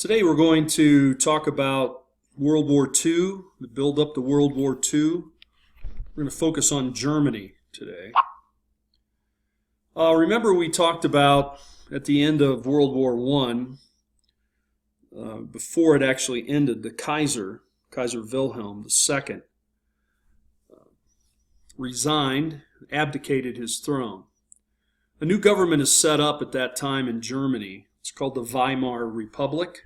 Today we're going to talk about World War II, the build up to World War II. We're going to focus on Germany today. Remember we talked about at the end of World War I, before it actually ended, the Kaiser Wilhelm II, resigned, abdicated his throne. A new government is set up at that time in Germany. It's called the Weimar Republic.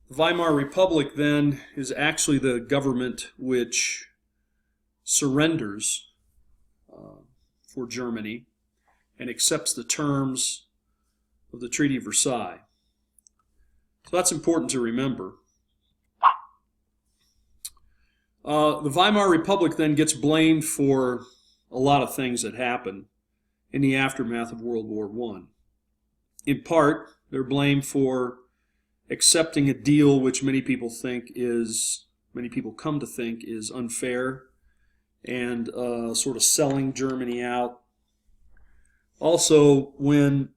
The Weimar Republic then is actually the government which surrenders for Germany and accepts the terms of the Treaty of Versailles. So that's important to remember. The Weimar Republic then gets blamed for a lot of things that happened in the aftermath of World War I. In part, they're blamed for accepting a deal which many people come to think is unfair and sort of selling Germany out. Also, when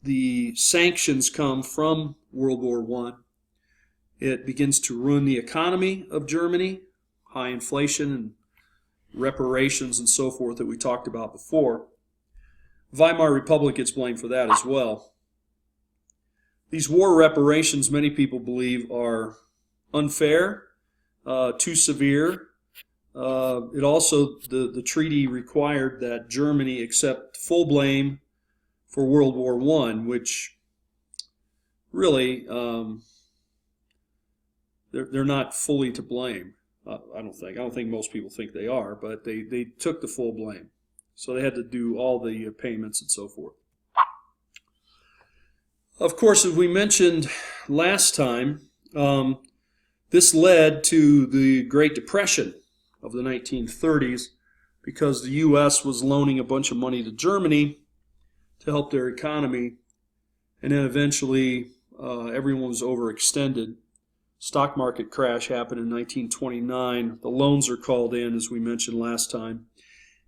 the sanctions come from World War I, it begins to ruin the economy of Germany, high inflation and reparations and so forth that we talked about before. Weimar Republic gets blamed for that as well. These war reparations, many people believe, are unfair, too severe. It also, the treaty required that Germany accept full blame for World War I, which really, they're not fully to blame. I don't think most people think they are, but they took the full blame. So they had to do all the payments and so forth. Of course, as we mentioned last time, this led to the Great Depression of the 1930s because the U.S. was loaning a bunch of money to Germany to help their economy, and then eventually everyone was overextended. Stock market crash happened in 1929. The loans are called in, as we mentioned last time,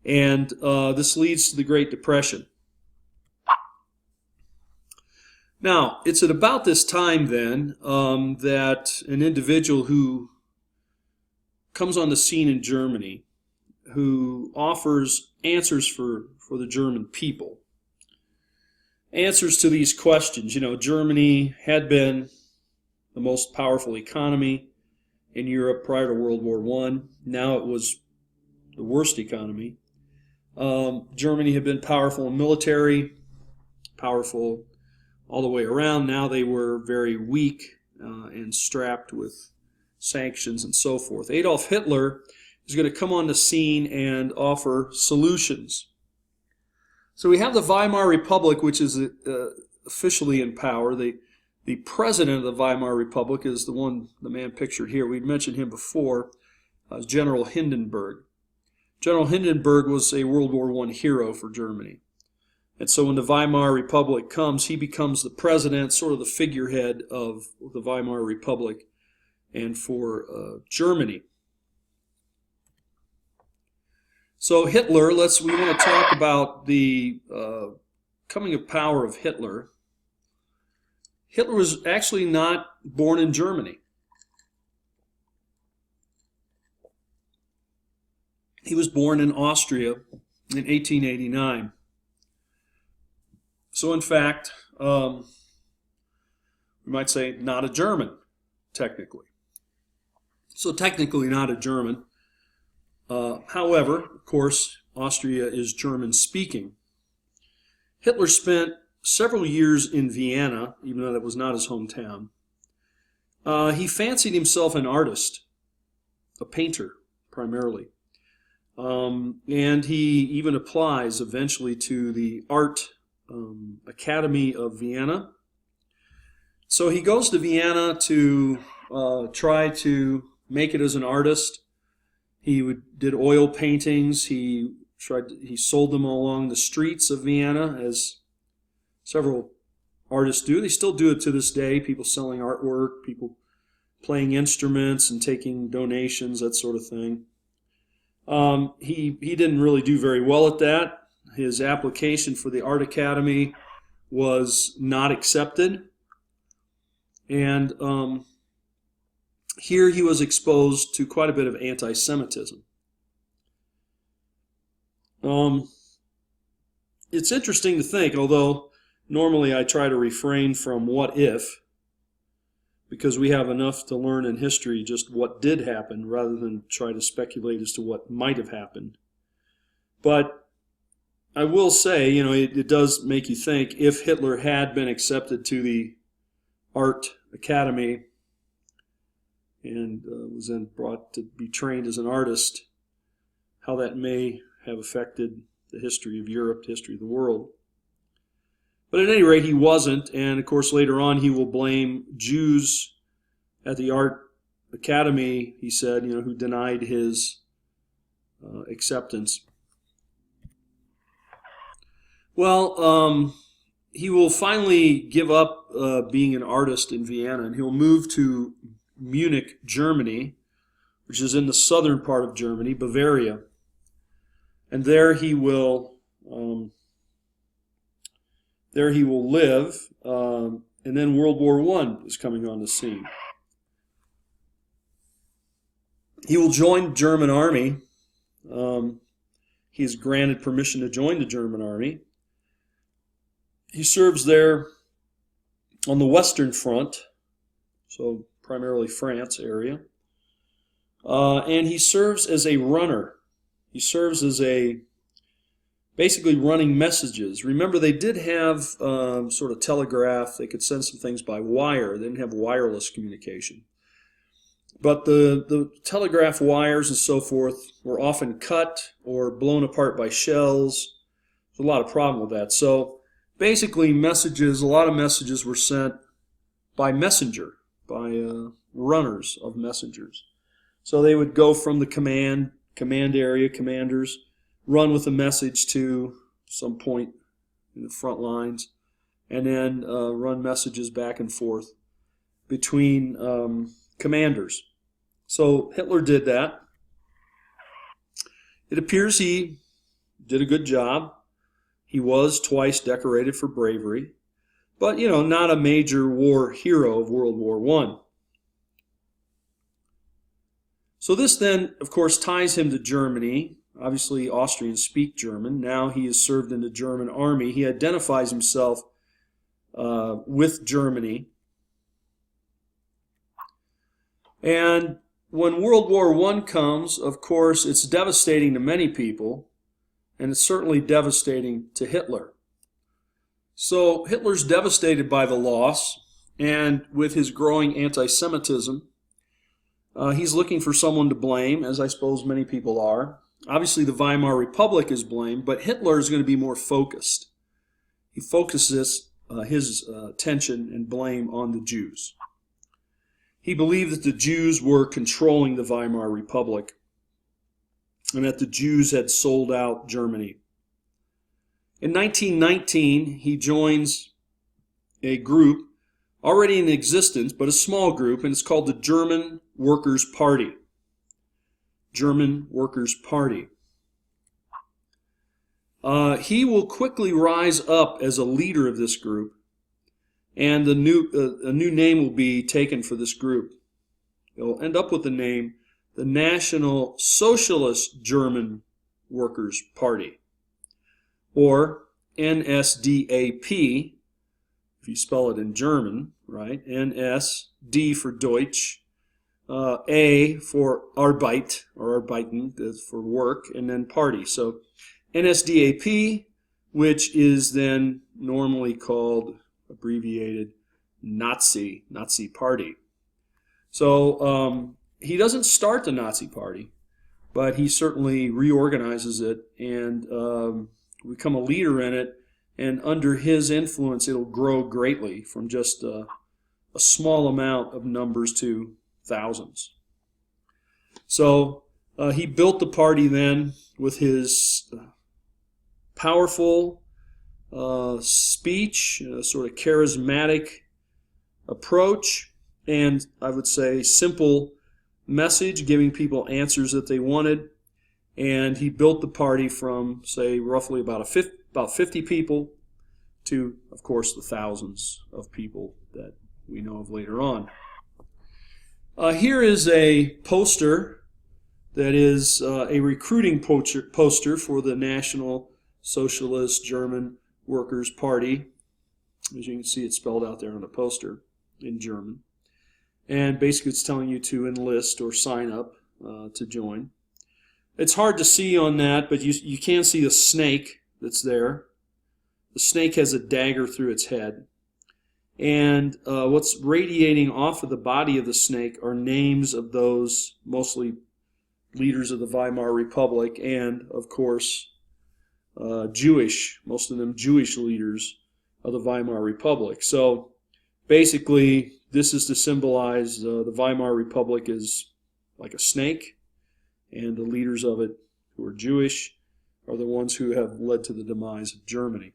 and this leads to the Great Depression. Now, it's at about this time then that an individual who comes on the scene in Germany who offers answers for the German people. Answers to these questions. You know, Germany had been the most powerful economy in Europe prior to World War I. Now it was the worst economy. Germany had been powerful in military, powerful all the way around. Now they were very weak and strapped with sanctions and so forth. Adolf Hitler is going to come on the scene and offer solutions. So we have the Weimar Republic, which is officially in power. The president of the Weimar Republic is the man pictured here. We'd mentioned him before, General Hindenburg. General Hindenburg was a World War I hero for Germany. And so when the Weimar Republic comes, he becomes the president, sort of the figurehead of the Weimar Republic and for Germany. So Hitler, we want to talk about the coming of power of Hitler. Hitler was actually not born in Germany. He was born in Austria in 1889. So in fact, we might say not a German, technically. So technically not a German. However, of course, Austria is German-speaking. Hitler spent several years in Vienna, even though that was not his hometown. He fancied himself an artist, a painter primarily. And he even applies eventually to the Art Academy of Vienna. So he goes to Vienna to try to make it as an artist. He did oil paintings. He sold them all along the streets of Vienna, as several artists do. They still do it to this day. People selling artwork, people playing instruments and taking donations, that sort of thing. He didn't really do very well at that. His application for the Art Academy was not accepted. And here he was exposed to quite a bit of anti-Semitism. It's interesting to think, although normally I try to refrain from what if, because we have enough to learn in history just what did happen rather than try to speculate as to what might have happened. But I will say, it does make you think, if Hitler had been accepted to the art academy and was then brought to be trained as an artist, how that may have affected the history of Europe, the history of the world. But at any rate, he wasn't, and of course later on he will blame Jews at the art academy, he said, who denied his acceptance. Well, he will finally give up being an artist in Vienna, and he'll move to Munich, Germany, which is in the southern part of Germany, Bavaria. And there he will live, and then World War I is coming on the scene. He will join the German army. He is granted permission to join the German army. He serves there on the Western Front, so primarily France area, and he serves as a runner. He serves as basically running messages. Remember, they did have sort of telegraph. They could send some things by wire. They didn't have wireless communication. But the telegraph wires and so forth were often cut or blown apart by shells. There's a lot of problem with that. So basically a lot of messages were sent by messenger, by runners of messengers. So they would go from the command area, commanders, run with a message to some point in the front lines, and then run messages back and forth between commanders. So Hitler did that. It appears he did a good job. He was twice decorated for bravery, but, not a major war hero of World War I. So this then, of course, ties him to Germany. Obviously, Austrians speak German. Now he has served in the German army. He identifies himself with Germany. And when World War I comes, of course, it's devastating to many people, and it's certainly devastating to Hitler. So Hitler's devastated by the loss, and with his growing anti-Semitism, he's looking for someone to blame, as I suppose many people are. Obviously, the Weimar Republic is blamed, but Hitler is going to be more focused. He focuses his attention and blame on the Jews. He believed that the Jews were controlling the Weimar Republic and that the Jews had sold out Germany. In 1919, he joins a group already in existence, but a small group, and it's called the German Workers' Party. German Workers' Party. He will quickly rise up as a leader of this group, and a new name will be taken for this group. It'll end up with the name the National Socialist German Workers' Party, or NSDAP, if you spell it in German, right? NS, D for Deutsch, A for Arbeit, or Arbeiten, that's for work, and then party. So NSDAP, which is then normally called, abbreviated, Nazi Party. So he doesn't start the Nazi Party, but he certainly reorganizes it and become a leader in it. And under his influence, it'll grow greatly from just a small amount of numbers to thousands. So he built the party then with his powerful speech, sort of charismatic approach, and I would say simple message, giving people answers that they wanted. And he built the party from, say, roughly about 50 people to, of course, the thousands of people that we know of later on. Here is a poster that is a recruiting poster for the National Socialist German Workers' Party. As you can see, it's spelled out there on the poster in German. And basically it's telling you to enlist or sign up to join. It's hard to see on that, but you can see the snake that's there. The snake has a dagger through its head. And what's radiating off of the body of the snake are names of those mostly leaders of the Weimar Republic and, of course, most of them Jewish leaders of the Weimar Republic. So basically, this is to symbolize the Weimar Republic is like a snake, and the leaders of it, who are Jewish, are the ones who have led to the demise of Germany.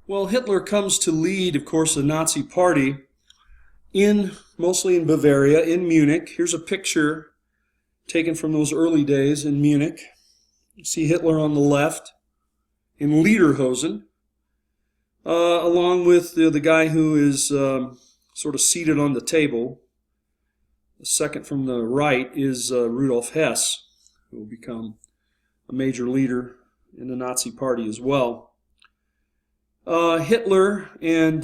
Well, Hitler comes to lead, of course, the Nazi Party mostly in Bavaria, in Munich. Here's a picture taken from those early days in Munich. You see Hitler on the left in lederhosen, along with the guy who is sort of seated on the table. The second from the right is Rudolf Hess, who will become a major leader in the Nazi Party as well. Hitler and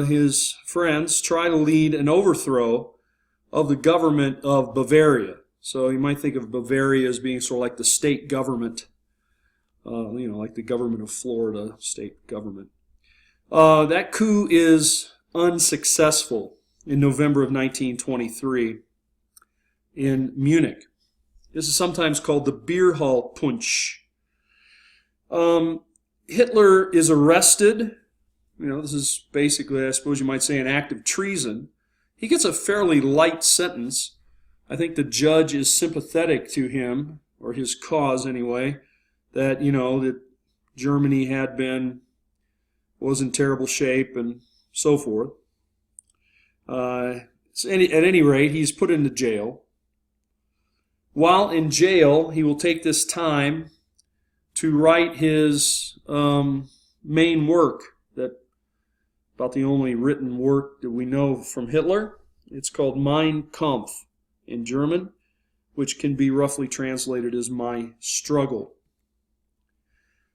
his friends try to lead an overthrow of the government of Bavaria. So you might think of Bavaria as being sort of like the state government, like the government of Florida, state government. That coup is unsuccessful in November of 1923 in Munich. This is sometimes called the beer hall putsch. Hitler is arrested. This is basically, I suppose you might say, an act of treason. He gets a fairly light sentence. I think the judge is sympathetic to him, or his cause anyway, that, that Germany was in terrible shape and so forth. At any rate, he's put into jail. While in jail, he will take this time to write his main work, about the only written work that we know from Hitler. It's called Mein Kampf in German, which can be roughly translated as My Struggle.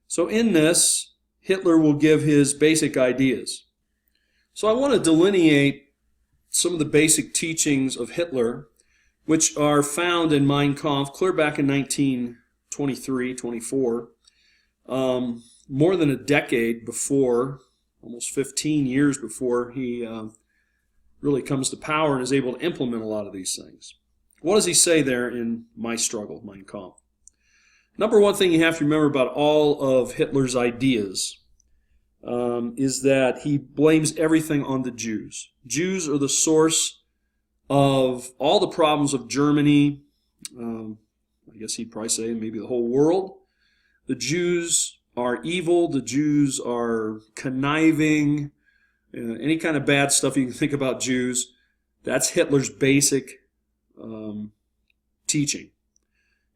So in this, Hitler will give his basic ideas. So I want to delineate some of the basic teachings of Hitler, which are found in Mein Kampf clear back in 1923, 24. More than a decade before, almost 15 years before he really comes to power and is able to implement a lot of these things. What does he say there in My Struggle, Mein Kampf? Number one thing you have to remember about all of Hitler's ideas is that he blames everything on the Jews. Jews are the source of all the problems of Germany, I guess he'd probably say maybe the whole world. The Jews are evil, the Jews are conniving, any kind of bad stuff you can think about Jews. That's Hitler's basic teaching.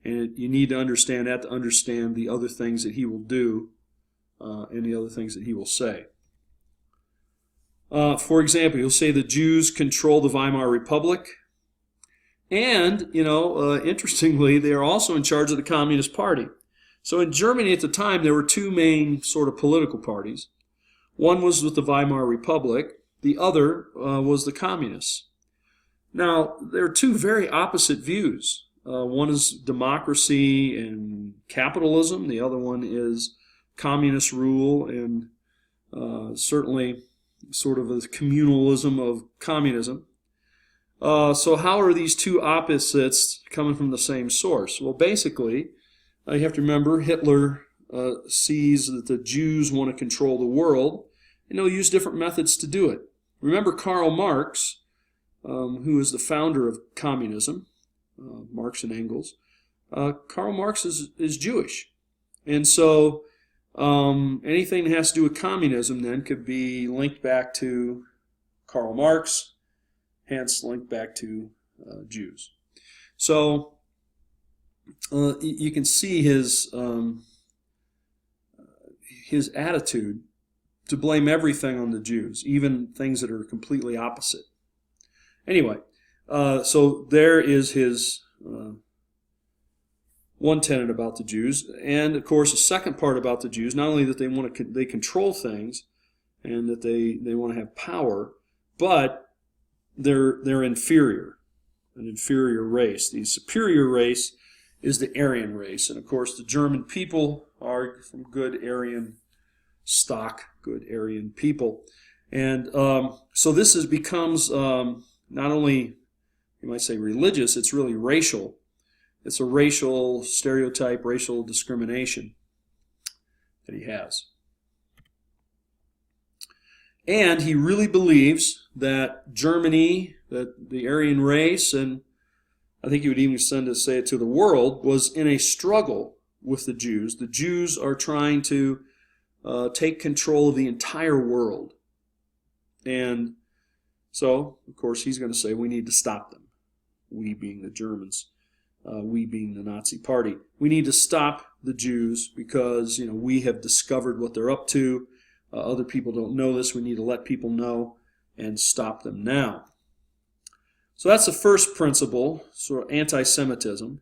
And you need to understand that to understand the other things that he will do and the other things that he will say. For example, he'll say the Jews control the Weimar Republic. And, interestingly, they are also in charge of the Communist Party. So in Germany at the time, there were two main sort of political parties. One was with the Weimar Republic. The other was the Communists. Now, there are two very opposite views. One is democracy and capitalism. The other one is communist rule and certainly sort of a communalism of communism. So how are these two opposites coming from the same source? Well, basically, you have to remember Hitler sees that the Jews want to control the world, and he'll use different methods to do it. Remember Karl Marx, who is the founder of communism, Marx and Engels. Karl Marx is Jewish. And so anything that has to do with communism then could be linked back to Karl Marx, hence linked back to Jews. So you can see his attitude to blame everything on the Jews, even things that are completely opposite. Anyway, so there is his one tenet about the Jews, and of course the second part about the Jews, not only that they control things and that they want to have power, but they're inferior, an inferior race. The superior race is the Aryan race, and of course the German people are from good Aryan stock, good Aryan people, and so this becomes not only, you might say, religious, it's really racial. It's a racial stereotype, racial discrimination that he has. And he really believes that Germany, that the Aryan race, and I think he would even send to say it to the world, was in a struggle with the Jews. The Jews are trying to take control of the entire world. And so, of course, he's going to say we need to stop them. We being the Germans, we being the Nazi Party. We need to stop the Jews because, we have discovered what they're up to. Other people don't know this. We need to let people know and stop them now. So that's the first principle, sort of anti-Semitism.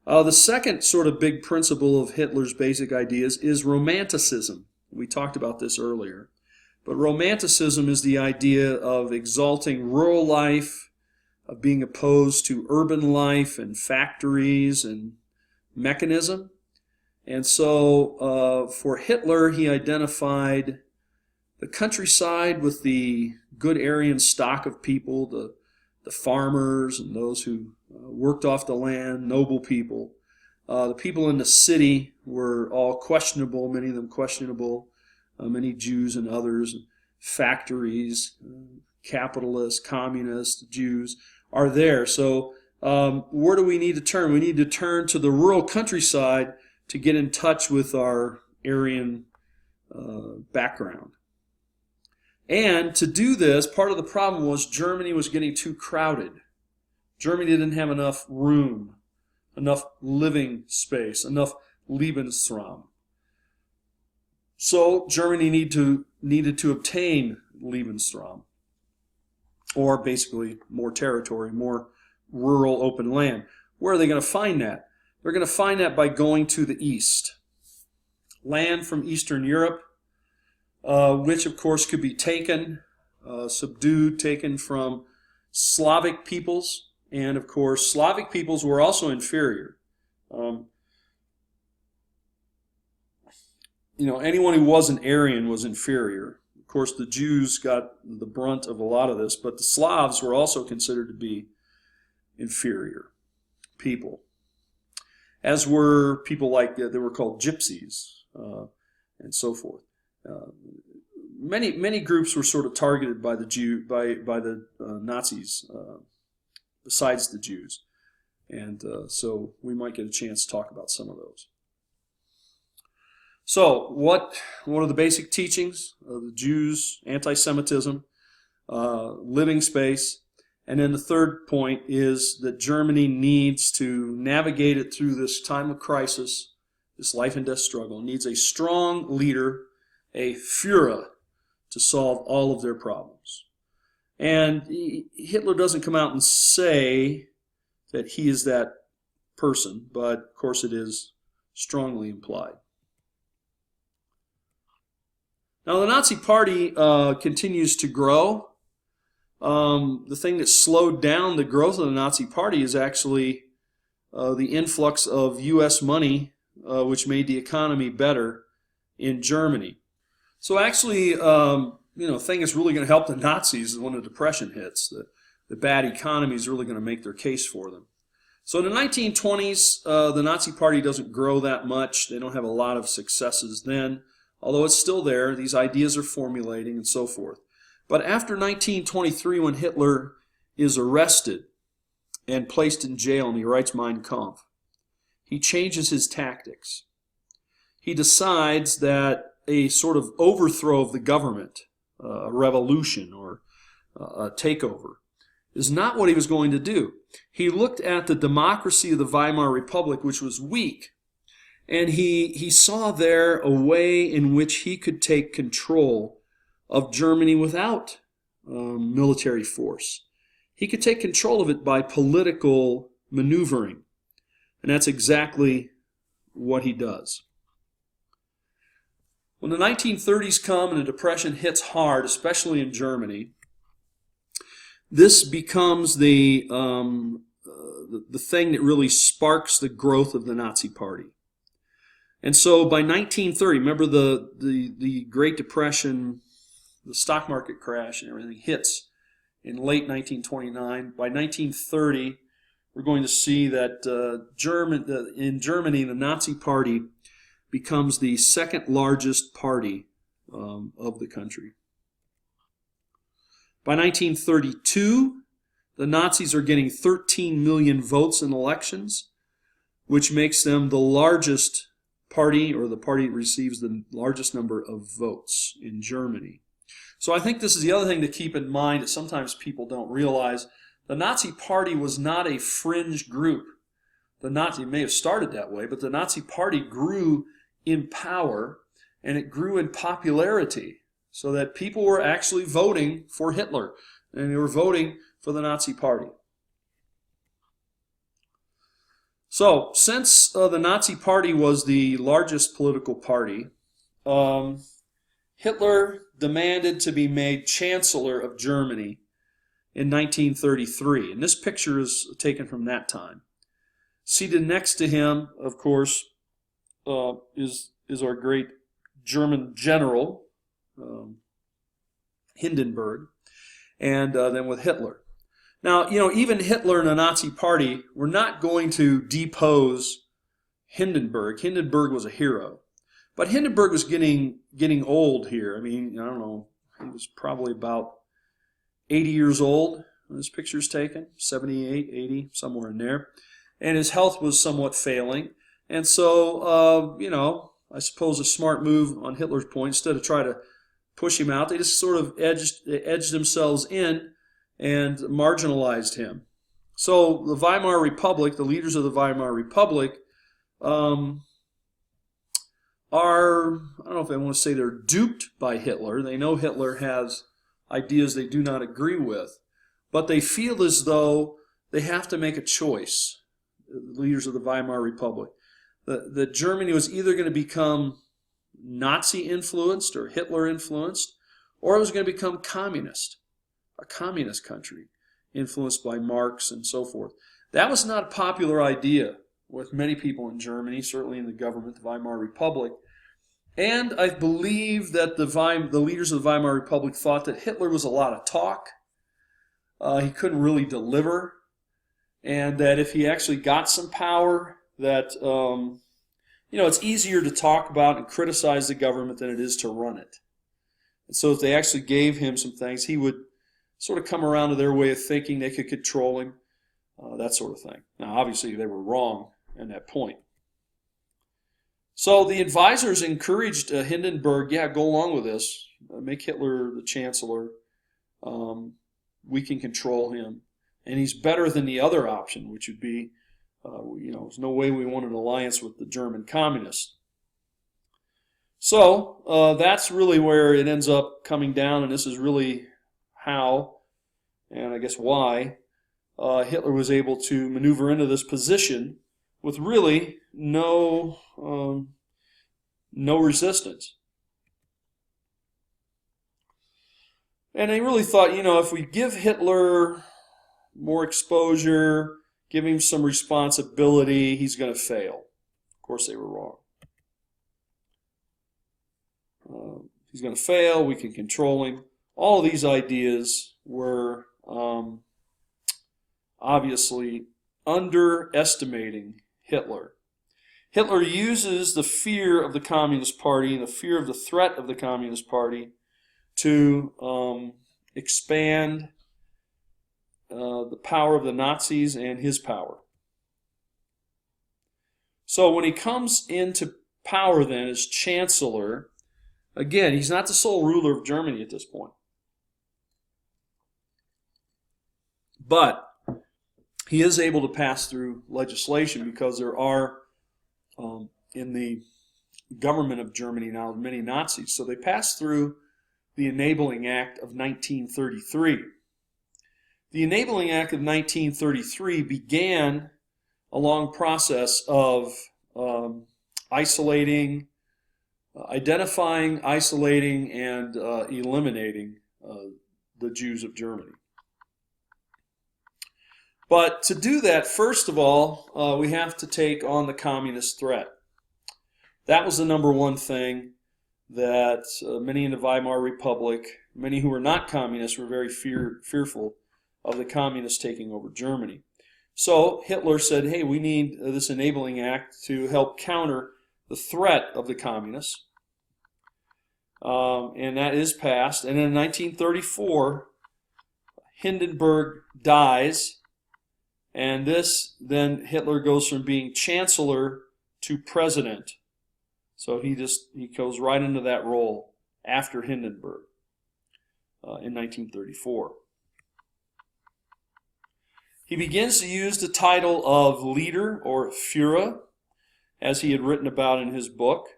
The second sort of big principle of Hitler's basic ideas is Romanticism. We talked about this earlier. But Romanticism is the idea of exalting rural life, of being opposed to urban life and factories and mechanism. And so for Hitler, he identified the countryside with the good Aryan stock of people, the farmers and those who worked off the land, noble people. The people in the city were all questionable, many of them questionable, many Jews and others, factories, capitalists, communists, Jews are there. So where do we need to turn? We need to turn to the rural countryside to get in touch with our Aryan background. And to do this, part of the problem was Germany was getting too crowded. Germany didn't have enough room, enough living space, enough Lebensraum. So Germany needed to obtain Lebensraum, or basically more territory, more rural open land. Where are they going to find that? They're going to find that by going to the east. Land from Eastern Europe, which of course could be taken, subdued, taken from Slavic peoples. And of course, Slavic peoples were also inferior. Anyone who wasn't Aryan was inferior. Of course, the Jews got the brunt of a lot of this, but the Slavs were also considered to be inferior people, as were people like they were called gypsies and so forth. Many groups were sort of targeted by the Nazis, besides the Jews, and so we might get a chance to talk about some of those. So, what are the basic teachings of the Jews? Anti-Semitism, living space, and then the third point is that Germany needs to navigate it through this time of crisis, this life and death struggle. It needs a strong leader, a Führer, to solve all of their problems. And Hitler doesn't come out and say that he is that person, but of course it is strongly implied. Now the Nazi Party continues to grow. The thing that slowed down the growth of the Nazi Party is actually the influx of U.S. money, which made the economy better in Germany. So actually, thing that's really going to help the Nazis is when the Depression hits. The bad economy is really going to make their case for them. So in the 1920s, the Nazi Party doesn't grow that much. They don't have a lot of successes then. Although it's still there, these ideas are formulating and so forth. But after 1923, when Hitler is arrested and placed in jail and he writes Mein Kampf, he changes his tactics. He decides that a sort of overthrow of the government, a revolution or a takeover, is not what he was going to do. He looked at the democracy of the Weimar Republic, which was weak, And he saw there a way in which he could take control of Germany without military force. He could take control of it by political maneuvering. And that's exactly what he does. When the 1930s come and the Depression hits hard, especially in Germany, this becomes the thing that really sparks the growth of the Nazi Party. And so by 1930, remember the Great Depression, the stock market crash and everything hits in late 1929. By 1930, we're going to see that in Germany, the Nazi Party becomes the second largest party of the country. By 1932, the Nazis are getting 13 million votes in elections, which makes them the largest party, or the party that receives the largest number of votes in Germany. So I think this is the other thing to keep in mind that sometimes people don't realize. The Nazi Party was not a fringe group. The Nazi may have started that way, but the Nazi Party grew in power and it grew in popularity so that people were actually voting for Hitler and they were voting for the Nazi Party. So, since the Nazi Party was the largest political party, Hitler demanded to be made Chancellor of Germany in 1933. And this picture is taken from that time. Seated next to him, of course, is our great German general, Hindenburg, and then with Hitler. Now, even Hitler and the Nazi Party were not going to depose Hindenburg. Hindenburg was a hero. But Hindenburg was getting old here. I mean, I don't know, he was probably about 80 years old when this picture is taken, 78, 80, somewhere in there. And his health was somewhat failing. And so, I suppose a smart move on Hitler's point, instead of try to push him out, they just sort of edged themselves in and marginalized him. So the Weimar Republic, the leaders of the Weimar Republic, are, I don't know if I want to say they're duped by Hitler. They know Hitler has ideas they do not agree with, but they feel as though they have to make a choice, the leaders of the Weimar Republic. That Germany was either going to become Nazi-influenced or Hitler-influenced, or it was going to become communist, a communist country, influenced by Marx and so forth. That was not a popular idea with many people in Germany, certainly in the government, the Weimar Republic. And I believe that the leaders of the Weimar Republic thought that Hitler was a lot of talk. He couldn't really deliver. And that if he actually got some power, that, it's easier to talk about and criticize the government than it is to run it. And so if they actually gave him some things, he would sort of come around to their way of thinking. They could control him, that sort of thing. Now, obviously, they were wrong at that point. So the advisors encouraged Hindenburg, go along with this. Make Hitler the chancellor. We can control him. And he's better than the other option, which would be, there's no way we want an alliance with the German communists. So that's really where it ends up coming down, and this is really how, and I guess why, Hitler was able to maneuver into this position with really no resistance. And they really thought, if we give Hitler more exposure, give him some responsibility, he's going to fail. Of course, they were wrong. He's going to fail, we can control him. All of these ideas were obviously underestimating Hitler. Hitler uses the fear of the Communist Party and the fear of the threat of the Communist Party to expand the power of the Nazis and his power. So when he comes into power then as Chancellor, again, he's not the sole ruler of Germany at this point. But he is able to pass through legislation because there are in the government of Germany now, many Nazis. So they passed through the Enabling Act of 1933. The Enabling Act of 1933 began a long process of identifying, isolating, and eliminating the Jews of Germany. But to do that, first of all, we have to take on the communist threat. That was the number one thing that many in the Weimar Republic, many who were not communists, were very fearful of the communists taking over Germany. So Hitler said, hey, we need this Enabling Act to help counter the threat of the communists. And that is passed. And in 1934, Hindenburg dies. And then Hitler goes from being chancellor to president. So he goes right into that role after Hindenburg in 1934. He begins to use the title of leader, or Führer, as he had written about in his book,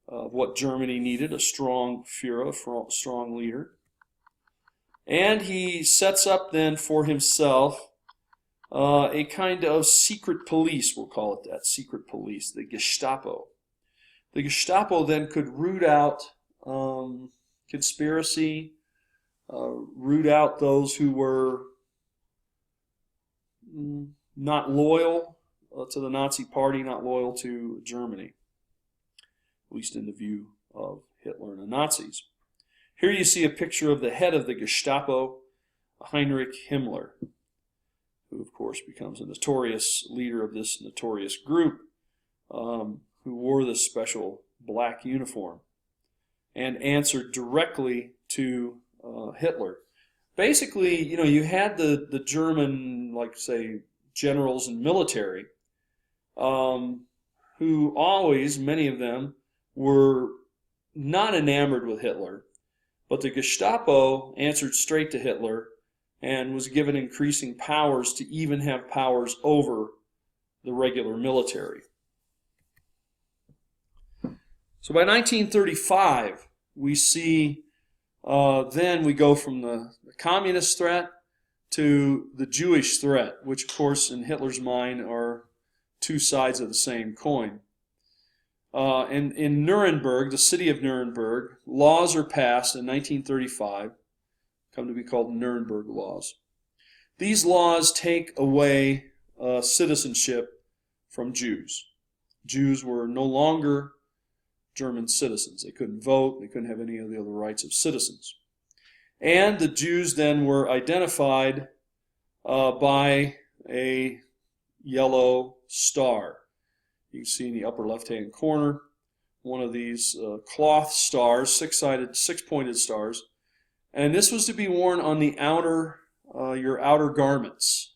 of what Germany needed, a strong Führer, a strong leader. And he sets up then for himself a kind of secret police, we'll call it that, secret police, the Gestapo. The Gestapo then could root out conspiracy, root out those who were not loyal to the Nazi Party, not loyal to Germany, at least in the view of Hitler and the Nazis. Here you see a picture of the head of the Gestapo, Heinrich Himmler, who of course becomes a notorious leader of this notorious group, who wore this special black uniform and answered directly to Hitler. Basically, you had the German, like say, generals and military, who always, many of them, were not enamored with Hitler, but the Gestapo answered straight to Hitler and was given increasing powers to even have powers over the regular military. So by 1935, we see, then we go from the communist threat to the Jewish threat, which of course in Hitler's mind are two sides of the same coin. And in Nuremberg, the city of Nuremberg, laws are passed in 1935, come to be called Nuremberg laws. These laws take away citizenship from Jews. Jews were no longer German citizens. They couldn't vote. They couldn't have any of the other rights of citizens. And the Jews then were identified by a yellow star. You can see in the upper left-hand corner one of these cloth stars, six-pointed stars. And this was to be worn on the your outer garments.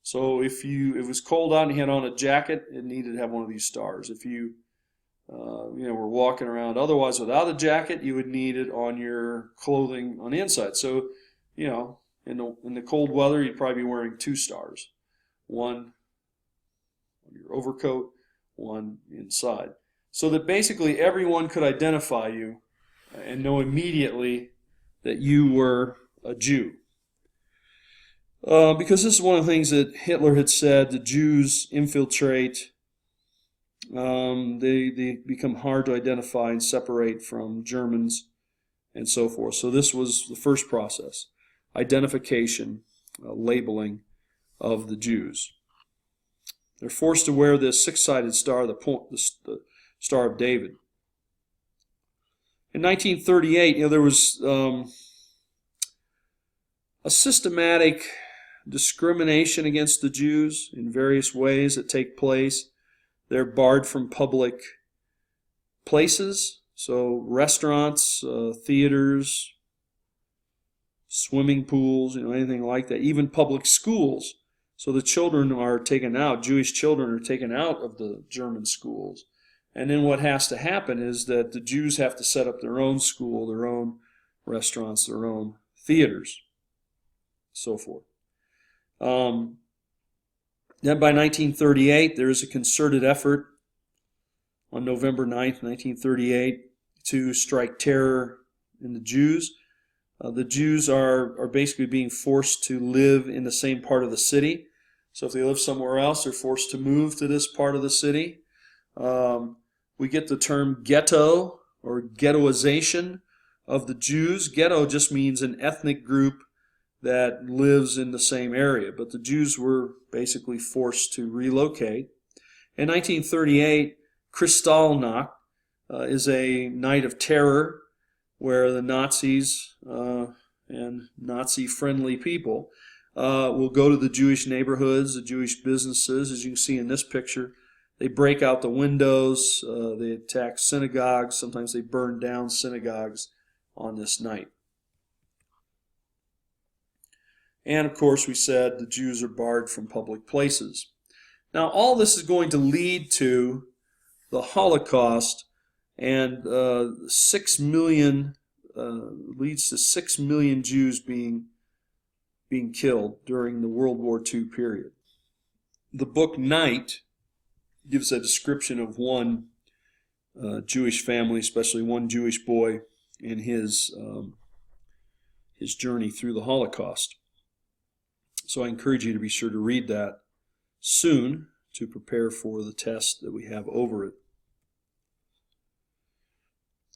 So if it was cold out and you had on a jacket, it needed to have one of these stars. If you were walking around otherwise without a jacket, you would need it on your clothing on the inside. So, in the cold weather, you'd probably be wearing two stars. One on your overcoat, one inside. So that basically everyone could identify you and know immediately that you were a Jew. Because this is one of the things that Hitler had said, the Jews infiltrate. They become hard to identify and separate from Germans and so forth. So this was the first process, identification, labeling of the Jews. They're forced to wear this six-sided star, the Star of David. In 1938, there was a systematic discrimination against the Jews in various ways that take place. They're barred from public places, so restaurants, theaters, swimming pools, anything like that, even public schools. So the children are taken out, Jewish children are taken out of the German schools. And then what has to happen is that the Jews have to set up their own school, their own restaurants, their own theaters, so forth. Then by 1938, there is a concerted effort on November 9th, 1938, to strike terror in the Jews. The Jews are basically being forced to live in the same part of the city. So if they live somewhere else, they're forced to move to this part of the city. We get the term ghetto or ghettoization of the Jews. Ghetto just means an ethnic group that lives in the same area, but the Jews were basically forced to relocate. In 1938, Kristallnacht is a night of terror where the Nazis and Nazi-friendly people will go to the Jewish neighborhoods, the Jewish businesses, as you can see in this picture. They break out the windows, they attack synagogues, sometimes they burn down synagogues on this night. And of course, we said the Jews are barred from public places. Now, all this is going to lead to the Holocaust, and 6 million leads to 6 million Jews being killed during the World War II period. The book Night gives a description of one Jewish family, especially one Jewish boy, in his journey through the Holocaust. So I encourage you to be sure to read that soon to prepare for the test that we have over it.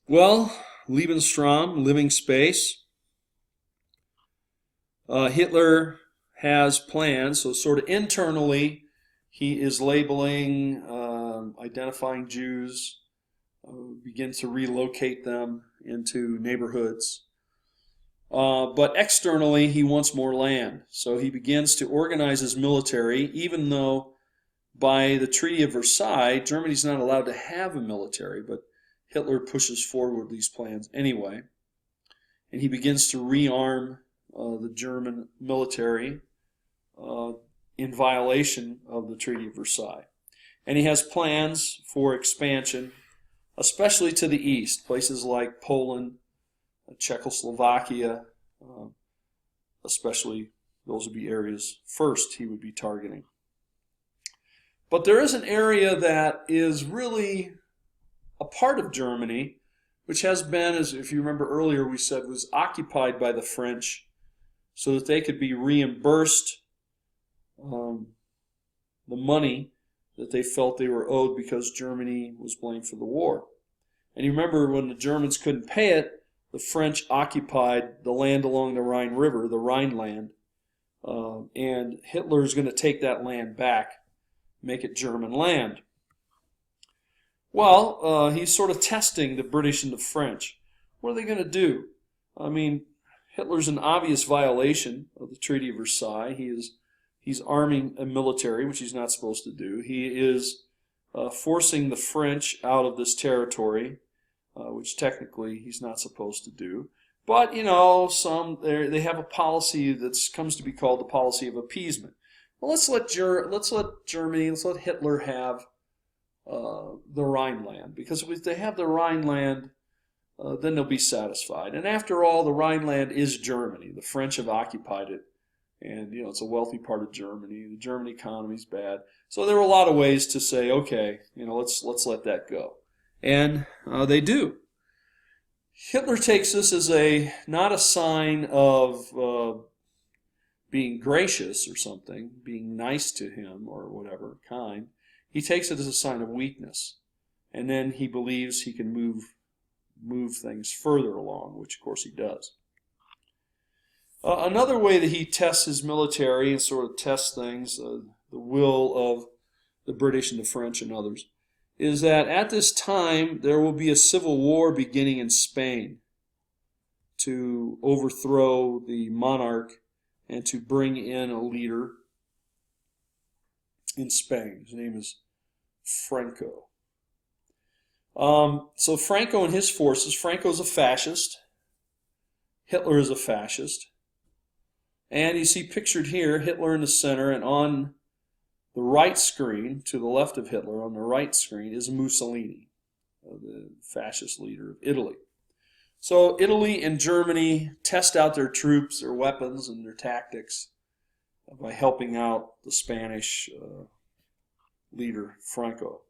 Well, Lebensraum, living space. Hitler has plans, so sort of internally he is labeling, identifying Jews, begins to relocate them into neighborhoods. But externally, he wants more land. So he begins to organize his military, even though by the Treaty of Versailles, Germany's not allowed to have a military, but Hitler pushes forward these plans anyway. And he begins to rearm the German military in violation of the Treaty of Versailles. And he has plans for expansion, especially to the east, places like Poland, Czechoslovakia, especially those would be areas first he would be targeting. But there is an area that is really a part of Germany, which has been, as if you remember earlier we said, was occupied by the French so that they could be reimbursed the money that they felt they were owed because Germany was blamed for the war. And you remember when the Germans couldn't pay it, the French occupied the land along the Rhine River, the Rhineland, and Hitler is going to take that land back, make it German land. Well, he's sort of testing the British and the French. What are they going to do? I mean, Hitler's an obvious violation of the Treaty of Versailles. He's arming a military, which he's not supposed to do. He is forcing the French out of this territory, which technically he's not supposed to do. But, you know, they have a policy that comes to be called the policy of appeasement. Well, let's let Hitler have the Rhineland, because if they have the Rhineland, then they'll be satisfied. And after all, the Rhineland is Germany. The French have occupied it, and it's a wealthy part of Germany. The German economy is bad, so there were a lot of ways to say, okay, let's let that go, and they do. Hitler takes this as not a sign of being gracious or something, being nice to him or whatever, kind. He takes it as a sign of weakness, and then he believes he can move things further along, which of course he does. Another way that he tests his military and sort of tests things, the will of the British and the French and others, is that at this time there will be a civil war beginning in Spain to overthrow the monarch and to bring in a leader in Spain. His name is Franco. So Franco and his forces, Franco's a fascist, Hitler is a fascist, and you see pictured here Hitler in the center, and on the right screen, to the left of Hitler, on the right screen, is Mussolini, the fascist leader of Italy. So Italy and Germany test out their troops, their weapons, and their tactics by helping out the Spanish leader, Franco.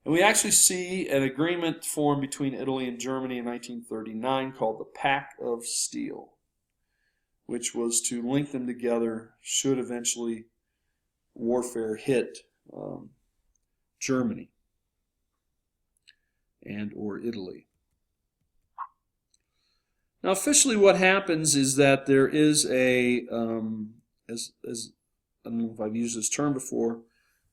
And we actually see an agreement formed between Italy and Germany in 1939 called the Pact of Steel, which was to link them together should eventually warfare hit Germany and or Italy. Now, officially, what happens is that there is a, as I don't know if I've used this term before,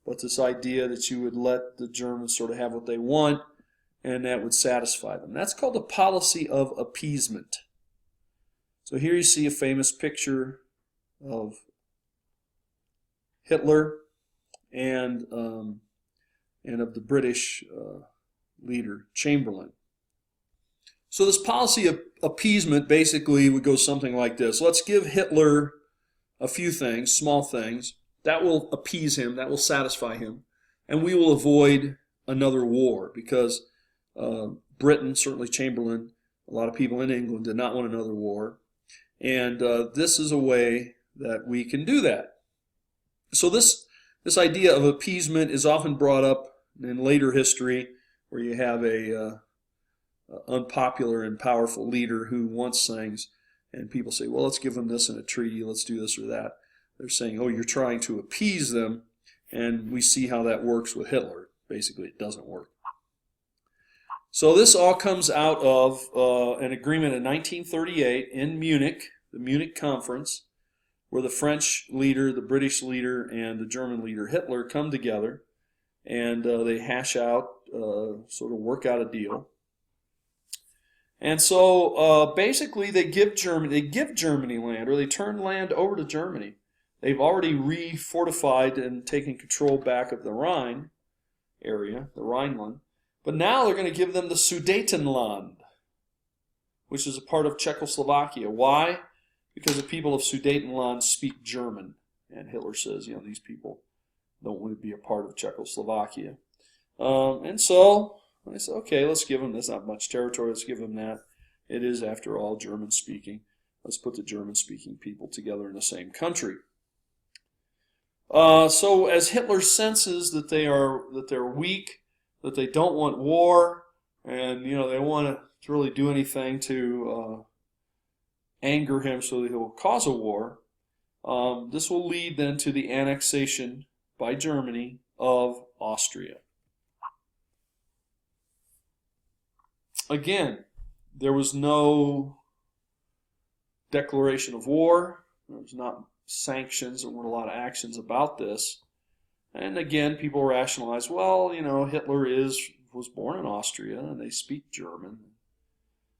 but this idea that you would let the Germans sort of have what they want, and that would satisfy them. That's called the policy of appeasement. So here you see a famous picture of Hitler and of the British leader, Chamberlain. So this policy of appeasement basically would go something like this. Let's give Hitler a few things, small things. That will appease him, that will satisfy him, and we will avoid another war because Britain, certainly Chamberlain, a lot of people in England did not want another war. And this is a way that we can do that. So this idea of appeasement is often brought up in later history where you have a unpopular and powerful leader who wants things, and people say, well, let's give them this in a treaty, let's do this or that. They're saying, oh, you're trying to appease them, and we see how that works with Hitler. Basically, it doesn't work. So this all comes out of an agreement in 1938 in Munich, the Munich Conference, where the French leader, the British leader, and the German leader, Hitler, come together, and they hash out, sort of work out a deal. And so basically they give Germany land, or they turn land over to Germany. They've already re-fortified and taken control back of the Rhine area, the Rhineland. But now they're going to give them the Sudetenland, which is a part of Czechoslovakia. Why? Because the people of Sudetenland speak German. And Hitler says, you know, these people don't want to be a part of Czechoslovakia. And so I said, okay, let's give them this. Not much territory. Let's give them that. It is, after all, German-speaking. Let's put the German-speaking people together in the same country. So as Hitler senses that they're weak, that they don't want war, and you know they want to really do anything to anger him so that he will cause a war, this will lead then to the annexation by Germany of Austria. Again, there was no declaration of war. There was not sanctions. There weren't a lot of actions about this. And again, people rationalize, well, you know, Hitler was born in Austria and they speak German.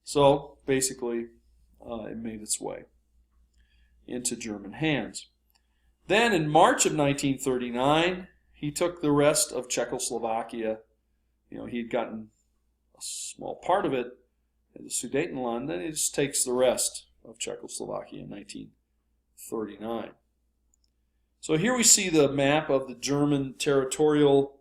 So basically, it made its way into German hands. Then in March of 1939, he took the rest of Czechoslovakia. You know, he had gotten a small part of it in the Sudetenland, then he just takes the rest of Czechoslovakia in 1939. So here we see the map of the German territorial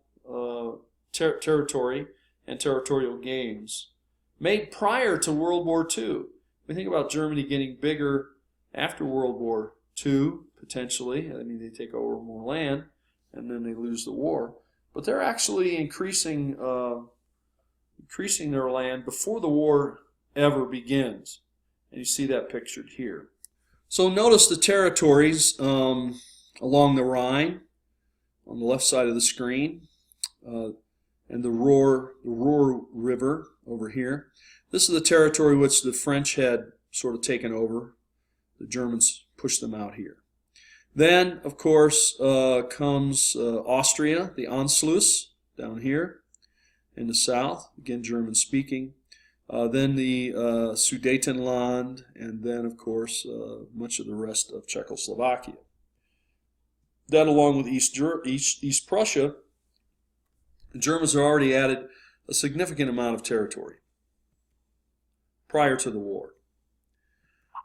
territory and territorial gains made prior to World War II. We think about Germany getting bigger after World War II, potentially. I mean, they take over more land and then they lose the war. But they're actually increasing their land before the war ever begins. And you see that pictured here. So notice the territories along the Rhine on the left side of the screen, and the Ruhr River over here. This is the territory which the French had sort of taken over. The Germans pushed them out here. Then, of course, comes Austria, the Anschluss, down here in the south, again German-speaking. Then the Sudetenland, and then, of course, much of the rest of Czechoslovakia. That, along with East Prussia, the Germans had already added a significant amount of territory prior to the war.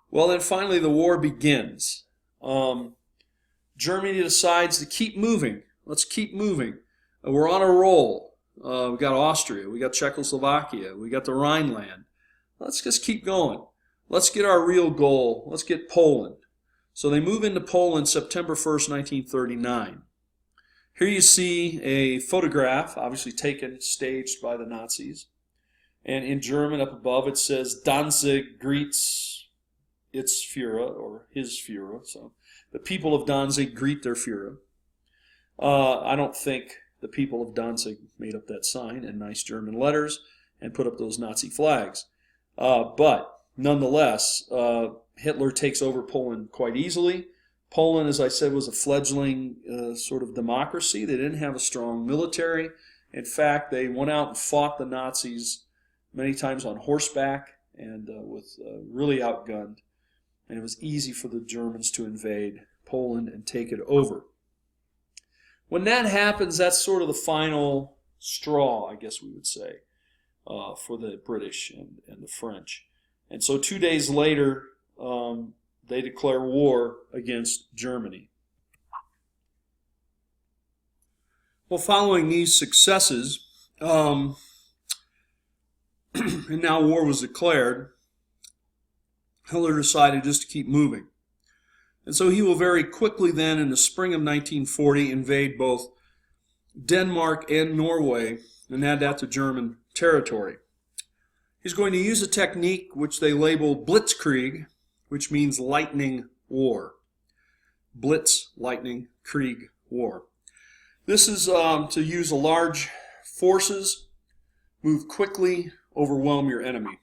Well, then finally the war begins. Germany decides to keep moving. Let's keep moving. We're on a roll. We got Austria, we got Czechoslovakia, we got the Rhineland. Let's just keep going. Let's get our real goal. Let's get Poland. So they move into Poland September 1st, 1939. Here you see a photograph, obviously taken, staged by the Nazis. And in German up above it says, Danzig greets its Führer, or his Führer. So the people of Danzig greet their Führer. I don't think the people of Danzig made up that sign in nice German letters and put up those Nazi flags. But nonetheless, Hitler takes over Poland quite easily. Poland, as I said, was a fledgling sort of democracy. They didn't have a strong military. In fact, they went out and fought the Nazis many times on horseback and with really outgunned. And it was easy for the Germans to invade Poland and take it over. When that happens, that's sort of the final straw, I guess we would say, for the British and the French. And so 2 days later, they declare war against Germany. Well, following these successes, and now war was declared, Hitler decided just to keep moving. And so he will very quickly then, in the spring of 1940, invade both Denmark and Norway and add that to German territory. He's going to use a technique which they label Blitzkrieg, which means lightning war. Blitz, lightning, Krieg, war. This is to use a large forces, move quickly, overwhelm your enemy.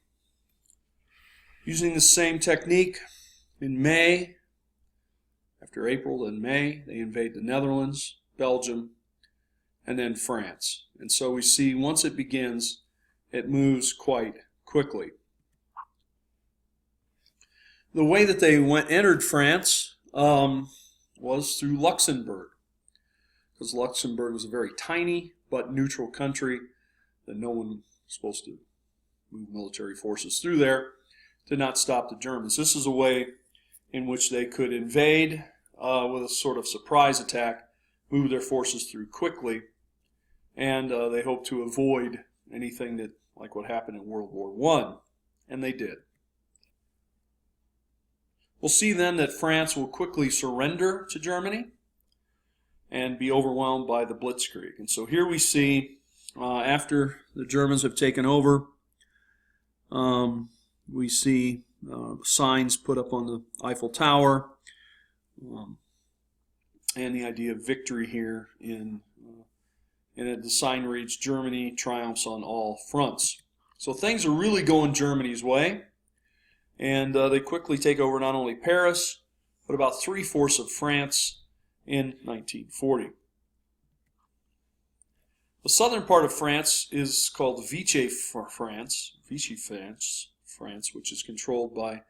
Using the same technique, in May, after April and May, they invade the Netherlands, Belgium, and then France. And so we see once it begins, it moves quite quickly. The way that they entered France was through Luxembourg, because Luxembourg was a very tiny but neutral country that no one was supposed to move military forces through there to not stop the Germans. This is a way in which they could invade with a sort of surprise attack, move their forces through quickly, and they hoped to avoid anything that, like what happened in World War I, and they did. We'll see then that France will quickly surrender to Germany and be overwhelmed by the Blitzkrieg. And so here we see, after the Germans have taken over, we see signs put up on the Eiffel Tower, and the idea of victory here and the sign reads, Germany triumphs on all fronts. So things are really going Germany's way, and they quickly take over not only Paris, but about 3/4 of France in 1940. The southern part of France is called Vichy France, which is controlled by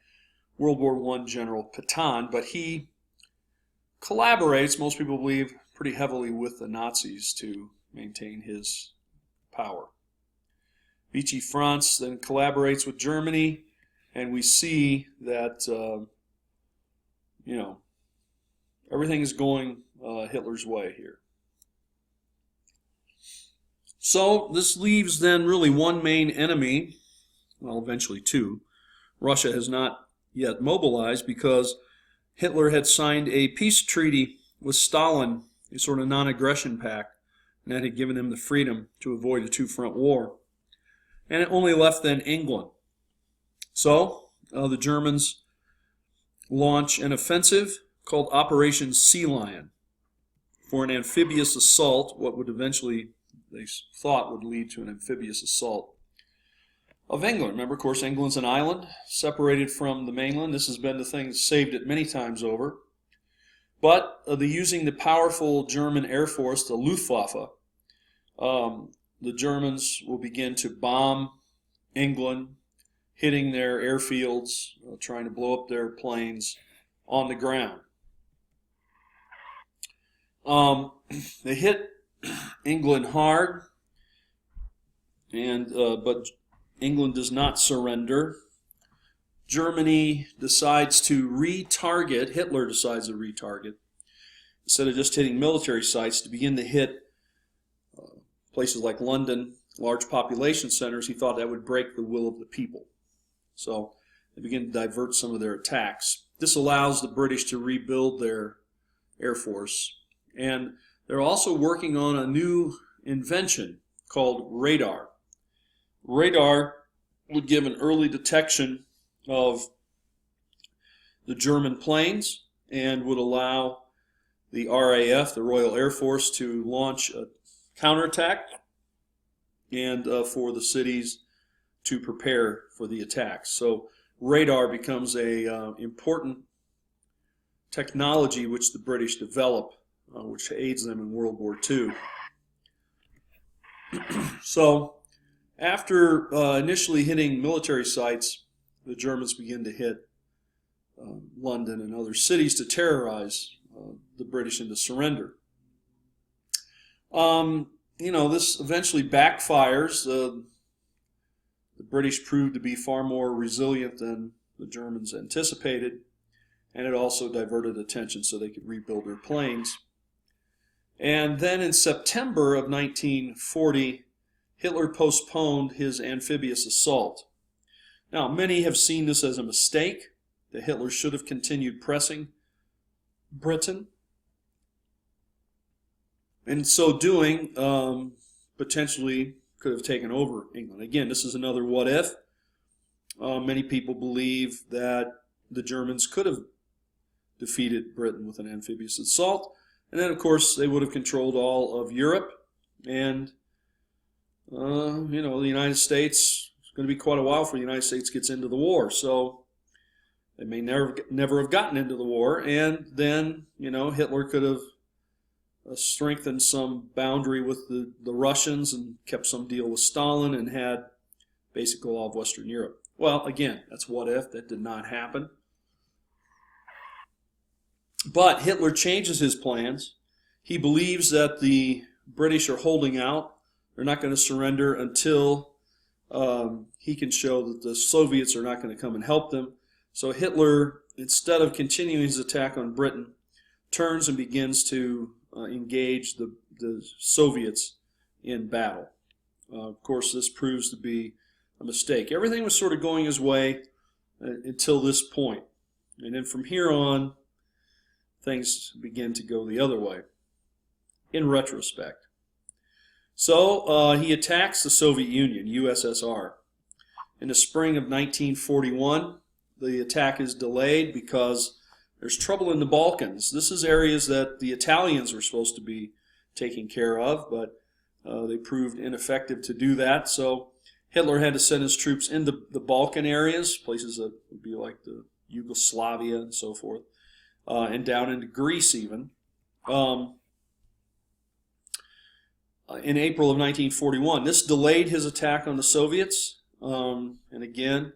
World War I General Pétain, but he collaborates, most people believe, pretty heavily with the Nazis to maintain his power. Vichy France then collaborates with Germany, and we see that, everything is going Hitler's way here. So this leaves then really one main enemy, well, eventually two. Russia has not yet mobilized because Hitler had signed a peace treaty with Stalin, a sort of non-aggression pact, and that had given him the freedom to avoid a two-front war. And it only left then England. So the Germans launch an offensive called Operation Sea Lion for an amphibious assault, what would eventually, they thought, would lead to an amphibious assault of England. Remember, of course, England's an island separated from the mainland. This has been the thing that saved it many times over. But using the powerful German Air Force, the Luftwaffe, the Germans will begin to bomb England, hitting their airfields, trying to blow up their planes on the ground. They hit England hard, but England does not surrender. Germany decides to retarget, Hitler decides to retarget, instead of just hitting military sites, to begin to hit places like London, large population centers. He thought that would break the will of the people. So they begin to divert some of their attacks. This allows the British to rebuild their Air Force. And They're also working on a new invention called radar. Radar would give an early detection of the German planes and would allow the RAF, the Royal Air Force, to launch a counterattack and for the cities to prepare for the attacks. So radar becomes a important technology which the British develop, which aids them in World War II. So after initially hitting military sites, the Germans begin to hit London and other cities to terrorize the British into surrender. This eventually backfires. The British proved to be far more resilient than the Germans anticipated, and it also diverted attention so they could rebuild their planes. And then in September of 1940, Hitler postponed his amphibious assault. Now, many have seen this as a mistake, that Hitler should have continued pressing Britain. In so doing, potentially could have taken over England. Again, this is another what if. Many people believe that the Germans could have defeated Britain with an amphibious assault, and then of course they would have controlled all of Europe, and the United States, it's going to be quite a while before the United States gets into the war, so they may never have gotten into the war, and then Hitler could have strengthened some boundary with the Russians and kept some deal with Stalin and had basically all of Western Europe. Well, again, that's what if. That did not happen. But Hitler changes his plans. He believes that the British are holding out. They're not going to surrender until he can show that the Soviets are not going to come and help them. So Hitler, instead of continuing his attack on Britain, turns and begins to engage the Soviets in battle. Of course, this proves to be a mistake. Everything was sort of going his way until this point. And then from here on, things begin to go the other way, in retrospect. So he attacks the Soviet Union, USSR. In the spring of 1941, the attack is delayed because there's trouble in the Balkans. This is areas that the Italians were supposed to be taking care of, but they proved ineffective to do that. So Hitler had to send his troops into the Balkan areas, places that would be like the Yugoslavia and so forth, and down into Greece even. In April of 1941, this delayed his attack on the Soviets. And again,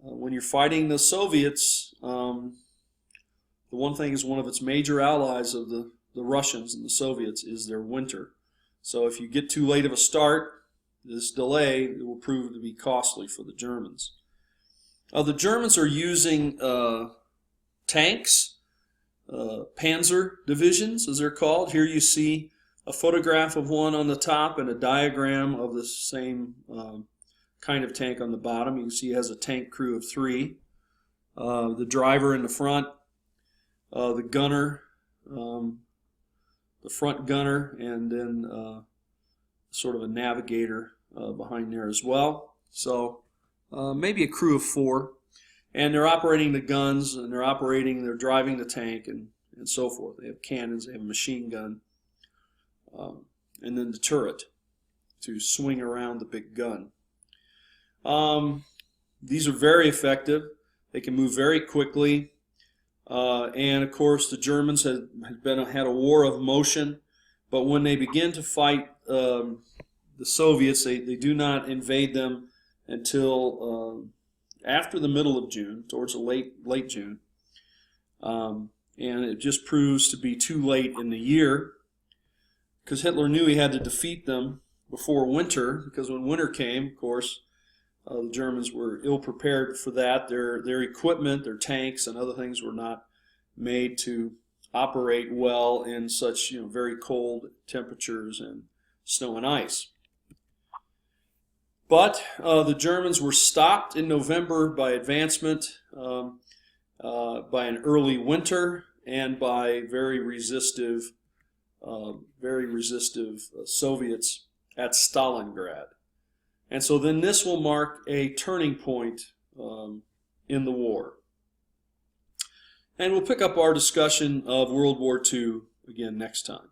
when you're fighting the Soviets, the one thing is one of its major allies of the Russians and the Soviets is their winter. So if you get too late of a start, this delay will prove to be costly for the Germans. The Germans are using tanks, Panzer divisions as they're called. Here you see a photograph of one on the top and a diagram of the same kind of tank on the bottom. You can see it has a tank crew of 3. The driver in the front, the gunner, the front gunner, and then sort of a navigator behind there as well. So maybe a crew of 4. And they're operating the guns, and they're driving the tank, and so forth. They have cannons, they have a machine gun, and then the turret to swing around the big gun. These are very effective. They can move very quickly. And of course, the Germans had a war of motion, but when they begin to fight the Soviets, they do not invade them until after the middle of June, towards the late June. And it just proves to be too late in the year, because Hitler knew he had to defeat them before winter, because when winter came, of course, the Germans were ill-prepared for that. Their equipment, their tanks, and other things were not made to operate well in such very cold temperatures and snow and ice. But the Germans were stopped in November by advancement, by an early winter, and by very resistive very resistive Soviets at Stalingrad. And so then this will mark a turning point in the war. And we'll pick up our discussion of World War II again next time.